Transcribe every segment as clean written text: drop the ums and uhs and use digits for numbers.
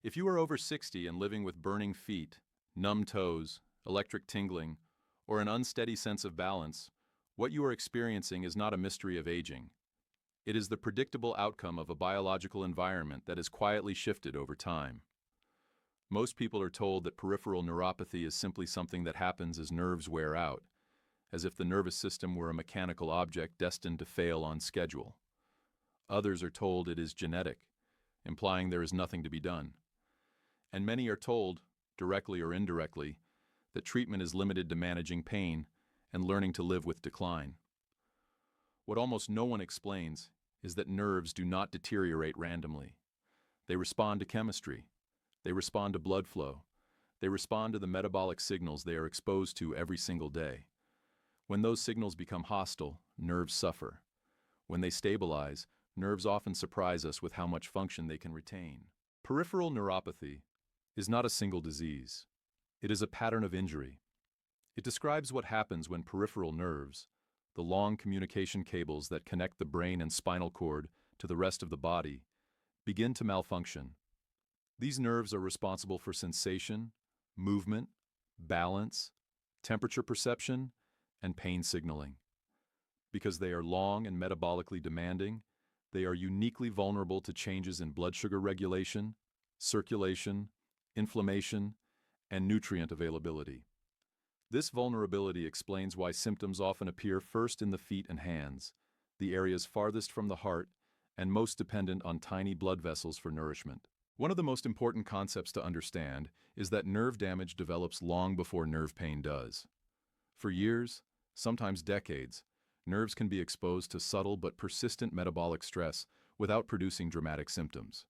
If you are over 60 and living with burning feet, numb toes, electric tingling, or an unsteady sense of balance, what you are experiencing is not a mystery of aging. It is the predictable outcome of a biological environment that has quietly shifted over time. Most people are told that peripheral neuropathy is simply something that happens as nerves wear out, as if the nervous system were a mechanical object destined to fail on schedule. Others are told it is genetic, implying there is nothing to be done. And many are told, directly or indirectly, that treatment is limited to managing pain and learning to live with decline. What almost no one explains is that nerves do not deteriorate randomly. They respond to chemistry. They respond to blood flow. They respond to the metabolic signals they are exposed to every single day. When those signals become hostile, nerves suffer. When they stabilize, nerves often surprise us with how much function they can retain. Peripheral neuropathy is not a single disease. It is a pattern of injury. It describes what happens when peripheral nerves, the long communication cables that connect the brain and spinal cord to the rest of the body, begin to malfunction. These nerves are responsible for sensation, movement, balance, temperature perception, and pain signaling. Because they are long and metabolically demanding, they are uniquely vulnerable to changes in blood sugar regulation, circulation, inflammation, and nutrient availability. This vulnerability explains why symptoms often appear first in the feet and hands, the areas farthest from the heart and most dependent on tiny blood vessels for nourishment. One of the most important concepts to understand is that nerve damage develops long before nerve pain does. For years, sometimes decades, nerves can be exposed to subtle but persistent metabolic stress without producing dramatic symptoms.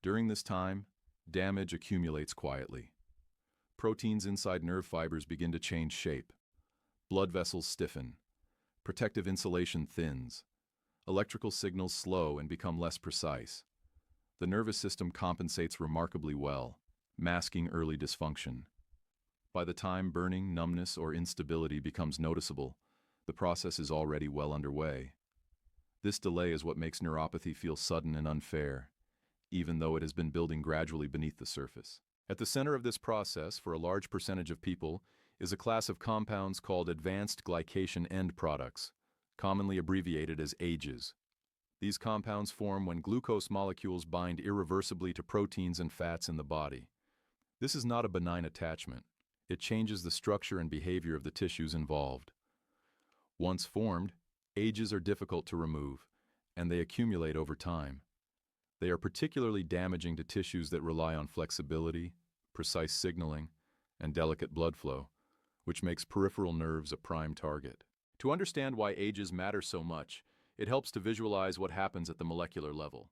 During this time, damage accumulates quietly. Proteins inside nerve fibers begin to change shape. Blood vessels stiffen. Protective insulation thins. Electrical signals slow and become less precise. The nervous system compensates remarkably well, masking early dysfunction. By the time burning, numbness, or instability becomes noticeable, the process is already well underway. This delay is what makes neuropathy feel sudden and unfair, even though it has been building gradually beneath the surface. At the center of this process, for a large percentage of people, is a class of compounds called advanced glycation end products, commonly abbreviated as AGEs. These compounds form when glucose molecules bind irreversibly to proteins and fats in the body. This is not a benign attachment. It changes the structure and behavior of the tissues involved. Once formed, AGEs are difficult to remove, and they accumulate over time. They are particularly damaging to tissues that rely on flexibility, precise signaling, and delicate blood flow, which makes peripheral nerves a prime target. To understand why AGEs matter so much, it helps to visualize what happens at the molecular level.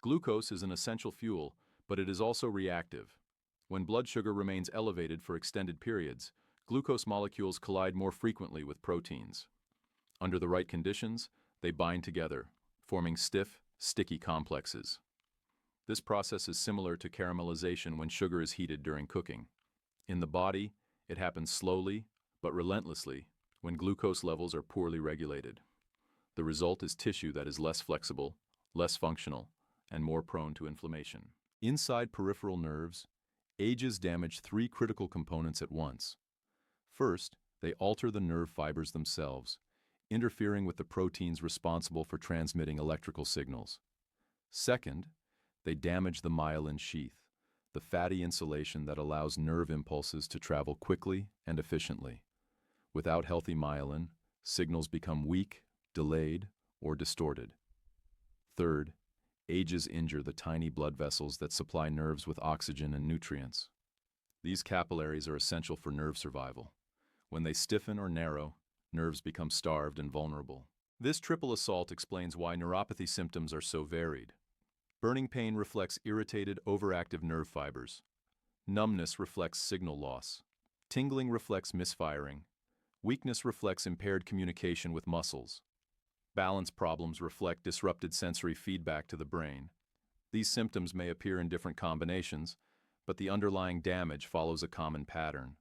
Glucose is an essential fuel, but it is also reactive. When blood sugar remains elevated for extended periods, glucose molecules collide more frequently with proteins. Under the right conditions, they bind together, forming stiff, sticky complexes. This process is similar to caramelization when sugar is heated during cooking. In the body, it happens slowly, but relentlessly, when glucose levels are poorly regulated. The result is tissue that is less flexible, less functional, and more prone to inflammation. Inside peripheral nerves, AGEs damage three critical components at once. First, they alter the nerve fibers themselves, interfering with the proteins responsible for transmitting electrical signals. Second, they damage the myelin sheath, the fatty insulation that allows nerve impulses to travel quickly and efficiently. Without healthy myelin, signals become weak, delayed, or distorted. Third, AGEs injure the tiny blood vessels that supply nerves with oxygen and nutrients. These capillaries are essential for nerve survival. When they stiffen or narrow, nerves become starved and vulnerable. This triple assault explains why neuropathy symptoms are so varied. Burning pain reflects irritated, overactive nerve fibers. Numbness reflects signal loss. Tingling reflects misfiring. Weakness reflects impaired communication with muscles. Balance problems reflect disrupted sensory feedback to the brain. These symptoms may appear in different combinations, but the underlying damage follows a common pattern.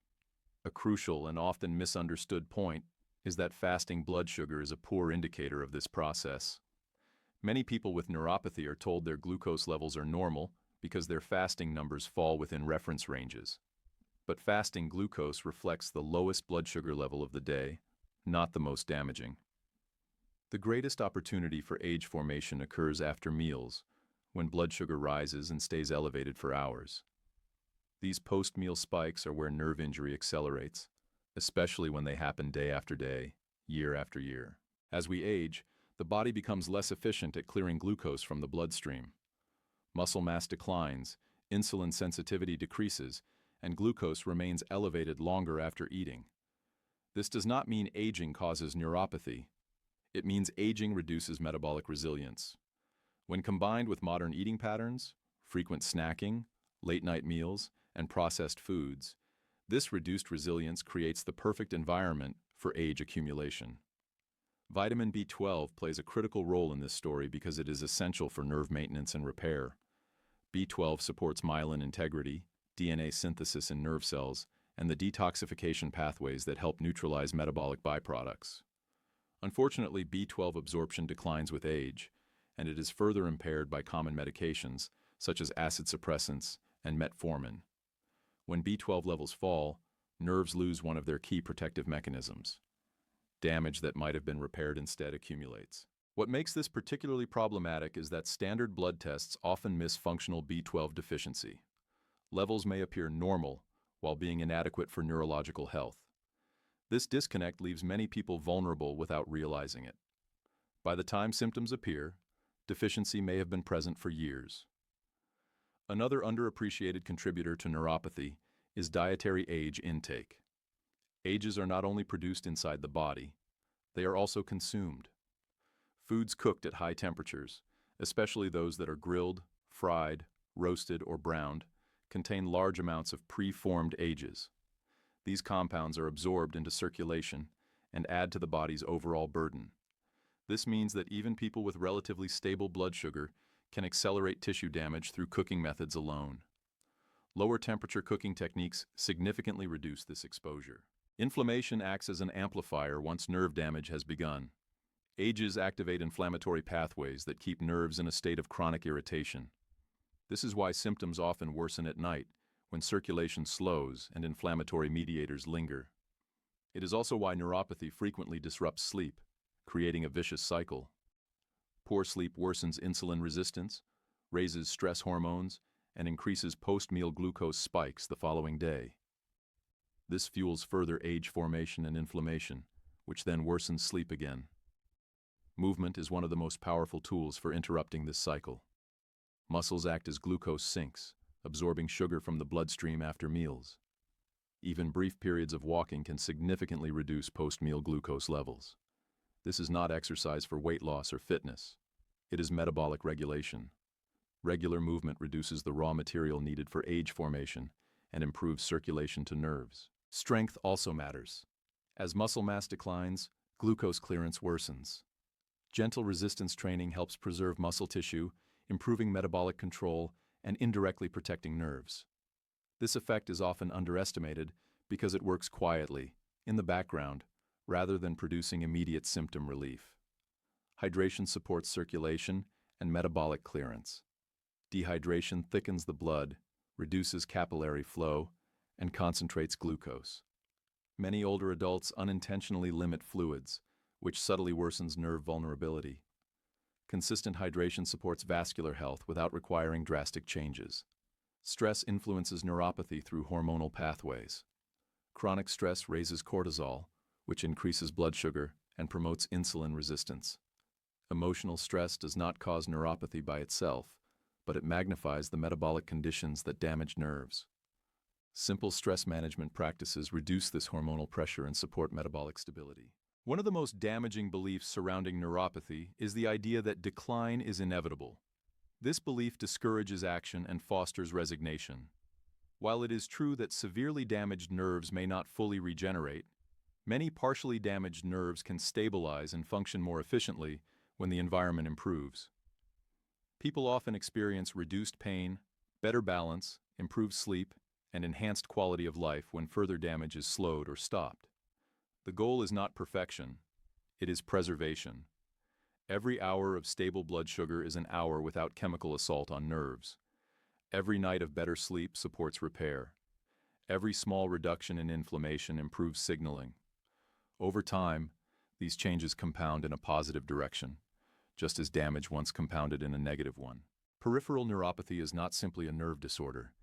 A crucial and often misunderstood point is that fasting blood sugar is a poor indicator of this process. Many people with neuropathy are told their glucose levels are normal because their fasting numbers fall within reference ranges. But fasting glucose reflects the lowest blood sugar level of the day, not the most damaging. The greatest opportunity for age formation occurs after meals, when blood sugar rises and stays elevated for hours. These post-meal spikes are where nerve injury accelerates, especially when they happen day after day, year after year. As we age, the body becomes less efficient at clearing glucose from the bloodstream. Muscle mass declines, insulin sensitivity decreases, and glucose remains elevated longer after eating. This does not mean aging causes neuropathy. It means aging reduces metabolic resilience. When combined with modern eating patterns, frequent snacking, late-night meals, and processed foods, this reduced resilience creates the perfect environment for age accumulation. Vitamin B12 plays a critical role in this story because it is essential for nerve maintenance and repair. B12 supports myelin integrity, DNA synthesis in nerve cells, and the detoxification pathways that help neutralize metabolic byproducts. Unfortunately, B12 absorption declines with age, and it is further impaired by common medications, such as acid suppressants and metformin. When B12 levels fall, nerves lose one of their key protective mechanisms. Damage that might have been repaired instead accumulates. What makes this particularly problematic is that standard blood tests often miss functional B12 deficiency. Levels may appear normal while being inadequate for neurological health. This disconnect leaves many people vulnerable without realizing it. By the time symptoms appear, deficiency may have been present for years. Another underappreciated contributor to neuropathy is dietary age intake. Ages are not only produced inside the body, they are also consumed. Foods cooked at high temperatures, especially those that are grilled, fried, roasted, or browned, contain large amounts of pre-formed ages. These compounds are absorbed into circulation and add to the body's overall burden. This means that even people with relatively stable blood sugar can accelerate tissue damage through cooking methods alone. Lower temperature cooking techniques significantly reduce this exposure. Inflammation acts as an amplifier once nerve damage has begun. Ages activate inflammatory pathways that keep nerves in a state of chronic irritation. This is why symptoms often worsen at night, when circulation slows and inflammatory mediators linger. It is also why neuropathy frequently disrupts sleep, creating a vicious cycle. Poor sleep worsens insulin resistance, raises stress hormones, and increases post-meal glucose spikes the following day. This fuels further age formation and inflammation, which then worsens sleep again. Movement is one of the most powerful tools for interrupting this cycle. Muscles act as glucose sinks, absorbing sugar from the bloodstream after meals. Even brief periods of walking can significantly reduce post-meal glucose levels. This is not exercise for weight loss or fitness. It is metabolic regulation. Regular movement reduces the raw material needed for age formation and improves circulation to nerves. Strength also matters. As muscle mass declines, glucose clearance worsens. Gentle resistance training helps preserve muscle tissue, improving metabolic control and indirectly protecting nerves. This effect is often underestimated because it works quietly, in the background, rather than producing immediate symptom relief. Hydration supports circulation and metabolic clearance. Dehydration thickens the blood, reduces capillary flow, and concentrates glucose. Many older adults unintentionally limit fluids, which subtly worsens nerve vulnerability. Consistent hydration supports vascular health without requiring drastic changes. Stress influences neuropathy through hormonal pathways. Chronic stress raises cortisol, which increases blood sugar and promotes insulin resistance. Emotional stress does not cause neuropathy by itself, but it magnifies the metabolic conditions that damage nerves. Simple stress management practices reduce this hormonal pressure and support metabolic stability. One of the most damaging beliefs surrounding neuropathy is the idea that decline is inevitable. This belief discourages action and fosters resignation. While it is true that severely damaged nerves may not fully regenerate, many partially damaged nerves can stabilize and function more efficiently when the environment improves. People often experience reduced pain, better balance, improved sleep, and enhanced quality of life when further damage is slowed or stopped. The goal is not perfection, it is preservation. Every hour of stable blood sugar is an hour without chemical assault on nerves. Every night of better sleep supports repair. Every small reduction in inflammation improves signaling. Over time, these changes compound in a positive direction, just as damage once compounded in a negative one. Peripheral neuropathy is not simply a nerve disorder.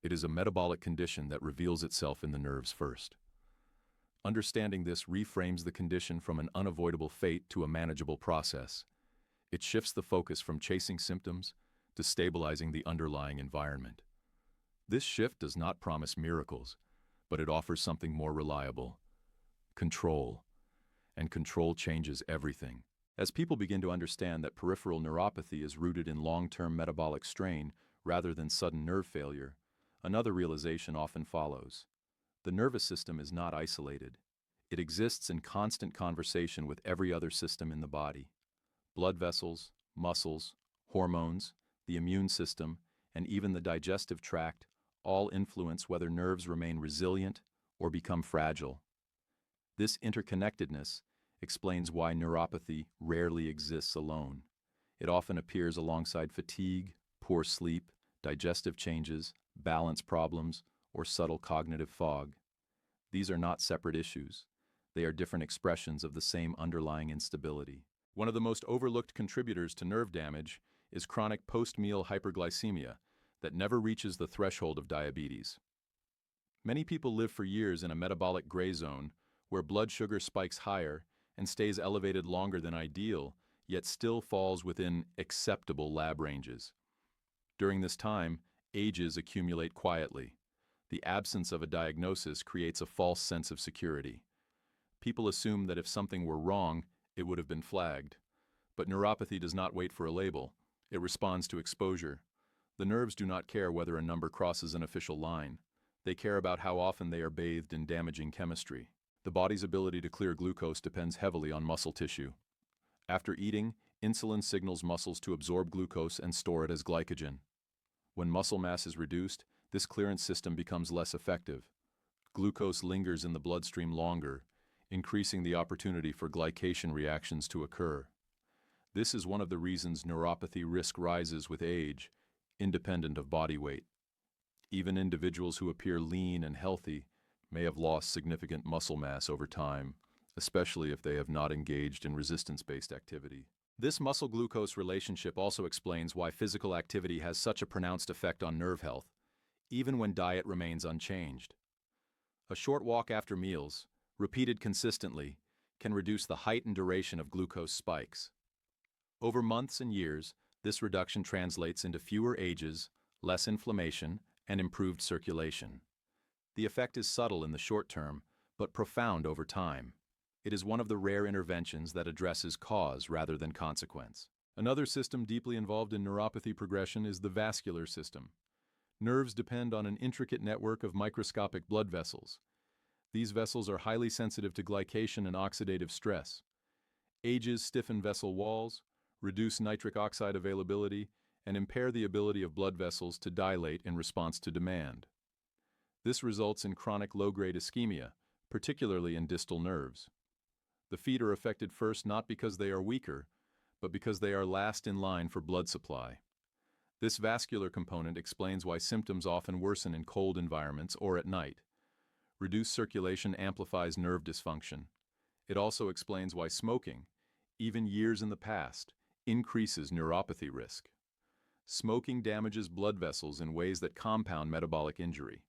It is a metabolic condition that reveals itself in the nerves first. Understanding this reframes the condition from an unavoidable fate to a manageable process. It shifts the focus from chasing symptoms to stabilizing the underlying environment. This shift does not promise miracles, but it offers something more reliable: control. And control changes everything. As people begin to understand that peripheral neuropathy is rooted in long-term metabolic strain rather than sudden nerve failure, another realization often follows. The nervous system is not isolated. It exists in constant conversation with every other system in the body. Blood vessels, muscles, hormones, the immune system, and even the digestive tract all influence whether nerves remain resilient or become fragile. This interconnectedness explains why neuropathy rarely exists alone. It often appears alongside fatigue, poor sleep, digestive changes, balance problems, or subtle cognitive fog. These are not separate issues. They are different expressions of the same underlying instability. One of the most overlooked contributors to nerve damage is chronic post-meal hyperglycemia that never reaches the threshold of diabetes. Many people live for years in a metabolic gray zone where blood sugar spikes higher and stays elevated longer than ideal, yet still falls within acceptable lab ranges. During this time, ages accumulate quietly. The absence of a diagnosis creates a false sense of security. People assume that if something were wrong, it would have been flagged. But neuropathy does not wait for a label. It responds to exposure. The nerves do not care whether a number crosses an official line. They care about how often they are bathed in damaging chemistry. The body's ability to clear glucose depends heavily on muscle tissue. After eating, insulin signals muscles to absorb glucose and store it as glycogen. When muscle mass is reduced, this clearance system becomes less effective. Glucose lingers in the bloodstream longer, increasing the opportunity for glycation reactions to occur. This is one of the reasons neuropathy risk rises with age, independent of body weight. Even individuals who appear lean and healthy may have lost significant muscle mass over time, especially if they have not engaged in resistance-based activity. This muscle-glucose relationship also explains why physical activity has such a pronounced effect on nerve health, even when diet remains unchanged. A short walk after meals, repeated consistently, can reduce the height and duration of glucose spikes. Over months and years, this reduction translates into fewer ages, less inflammation, and improved circulation. The effect is subtle in the short term, but profound over time. It is one of the rare interventions that addresses cause rather than consequence. Another system deeply involved in neuropathy progression is the vascular system. Nerves depend on an intricate network of microscopic blood vessels. These vessels are highly sensitive to glycation and oxidative stress. Ages stiffen vessel walls, reduce nitric oxide availability, and impair the ability of blood vessels to dilate in response to demand. This results in chronic low-grade ischemia, particularly in distal nerves. The feet are affected first not because they are weaker, but because they are last in line for blood supply. This vascular component explains why symptoms often worsen in cold environments or at night. Reduced circulation amplifies nerve dysfunction. It also explains why smoking, even years in the past, increases neuropathy risk. Smoking damages blood vessels in ways that compound metabolic injury.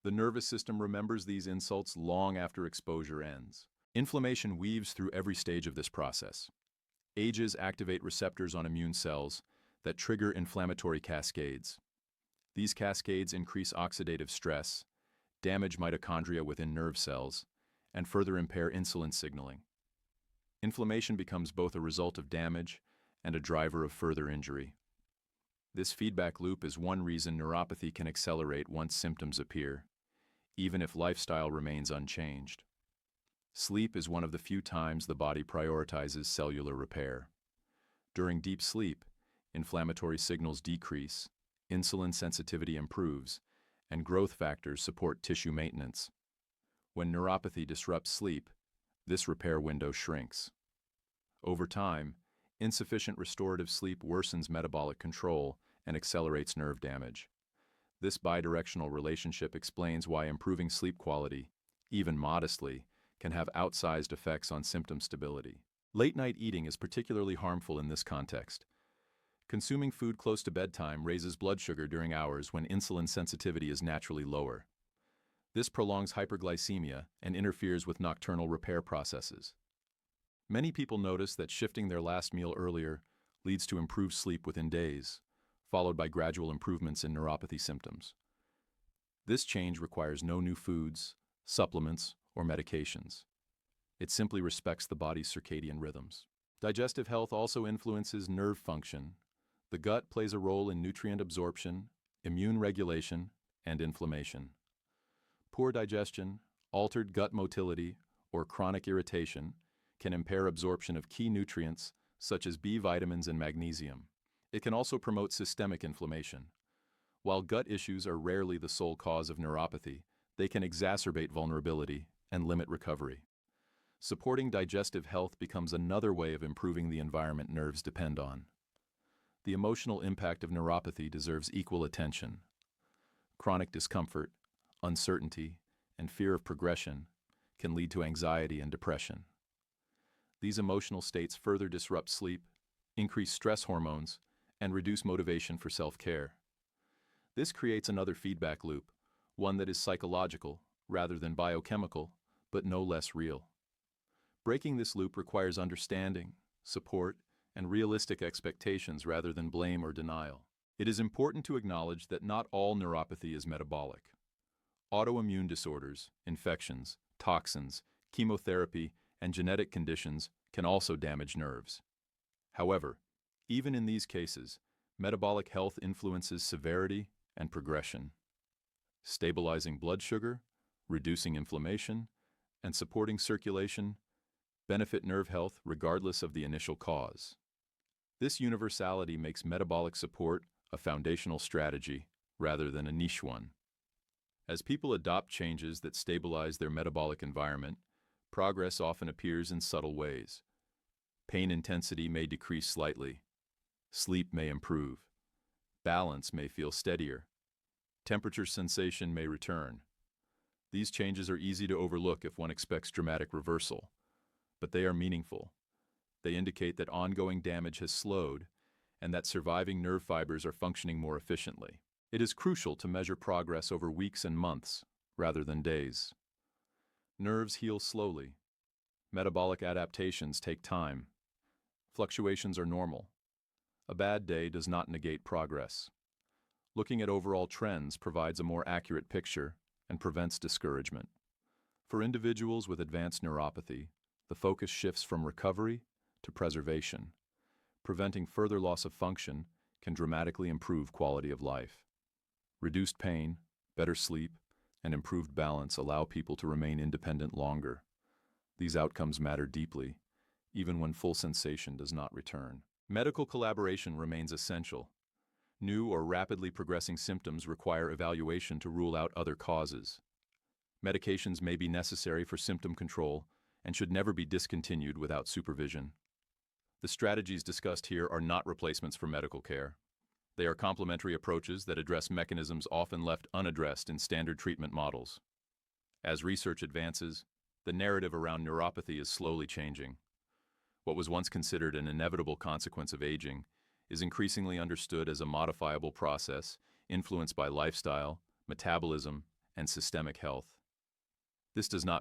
The nervous system remembers these insults long after exposure ends. Inflammation weaves through every stage of this process. Ages activate receptors on immune cells that trigger inflammatory cascades. These cascades increase oxidative stress, damage mitochondria within nerve cells, and further impair insulin signaling. Inflammation becomes both a result of damage and a driver of further injury. This feedback loop is one reason neuropathy can accelerate once symptoms appear, even if lifestyle remains unchanged. Sleep is one of the few times the body prioritizes cellular repair. During deep sleep, inflammatory signals decrease, insulin sensitivity improves, and growth factors support tissue maintenance. When neuropathy disrupts sleep, this repair window shrinks. Over time, insufficient restorative sleep worsens metabolic control and accelerates nerve damage. This bidirectional relationship explains why improving sleep quality, even modestly, can have outsized effects on symptom stability. Late-night eating is particularly harmful in this context. Consuming food close to bedtime raises blood sugar during hours when insulin sensitivity is naturally lower. This prolongs hyperglycemia and interferes with nocturnal repair processes. Many people notice that shifting their last meal earlier leads to improved sleep within days, followed by gradual improvements in neuropathy symptoms. This change requires no new foods, supplements, or medications. It simply respects the body's circadian rhythms. Digestive health also influences nerve function. The gut plays a role in nutrient absorption, immune regulation, and inflammation. Poor digestion, altered gut motility, or chronic irritation can impair absorption of key nutrients such as B vitamins and magnesium. It can also promote systemic inflammation. While gut issues are rarely the sole cause of neuropathy, they can exacerbate vulnerability and limit recovery. Supporting digestive health becomes another way of improving the environment nerves depend on. The emotional impact of neuropathy deserves equal attention. Chronic discomfort, uncertainty, and fear of progression can lead to anxiety and depression. These emotional states further disrupt sleep, increase stress hormones, and reduce motivation for self-care. This creates another feedback loop, one that is psychological rather than biochemical, but no less real. Breaking this loop requires understanding, support, and realistic expectations rather than blame or denial. It is important to acknowledge that not all neuropathy is metabolic. Autoimmune disorders, infections, toxins, chemotherapy, and genetic conditions can also damage nerves. However, even in these cases, metabolic health influences severity and progression. Stabilizing blood sugar, reducing inflammation, and supporting circulation benefit nerve health regardless of the initial cause. This universality makes metabolic support a foundational strategy rather than a niche one. As people adopt changes that stabilize their metabolic environment, progress often appears in subtle ways. Pain intensity may decrease slightly. Sleep may improve. Balance may feel steadier. Temperature sensation may return. These changes are easy to overlook if one expects dramatic reversal, but they are meaningful. They indicate that ongoing damage has slowed and that surviving nerve fibers are functioning more efficiently. It is crucial to measure progress over weeks and months rather than days. Nerves heal slowly. Metabolic adaptations take time. Fluctuations are normal. A bad day does not negate progress. Looking at overall trends provides a more accurate picture and prevents discouragement. For individuals with advanced neuropathy, the focus shifts from recovery to preservation. Preventing further loss of function can dramatically improve quality of life. Reduced pain, better sleep, and improved balance allow people to remain independent longer. These outcomes matter deeply, even when full sensation does not return. Medical collaboration remains essential. New or rapidly progressing symptoms require evaluation to rule out other causes. Medications may be necessary for symptom control and should never be discontinued without supervision. The strategies discussed here are not replacements for medical care. They are complementary approaches that address mechanisms often left unaddressed in standard treatment models. As research advances, the narrative around neuropathy is slowly changing. What was once considered an inevitable consequence of aging is increasingly understood as a modifiable process influenced by lifestyle, metabolism, and systemic health. This does not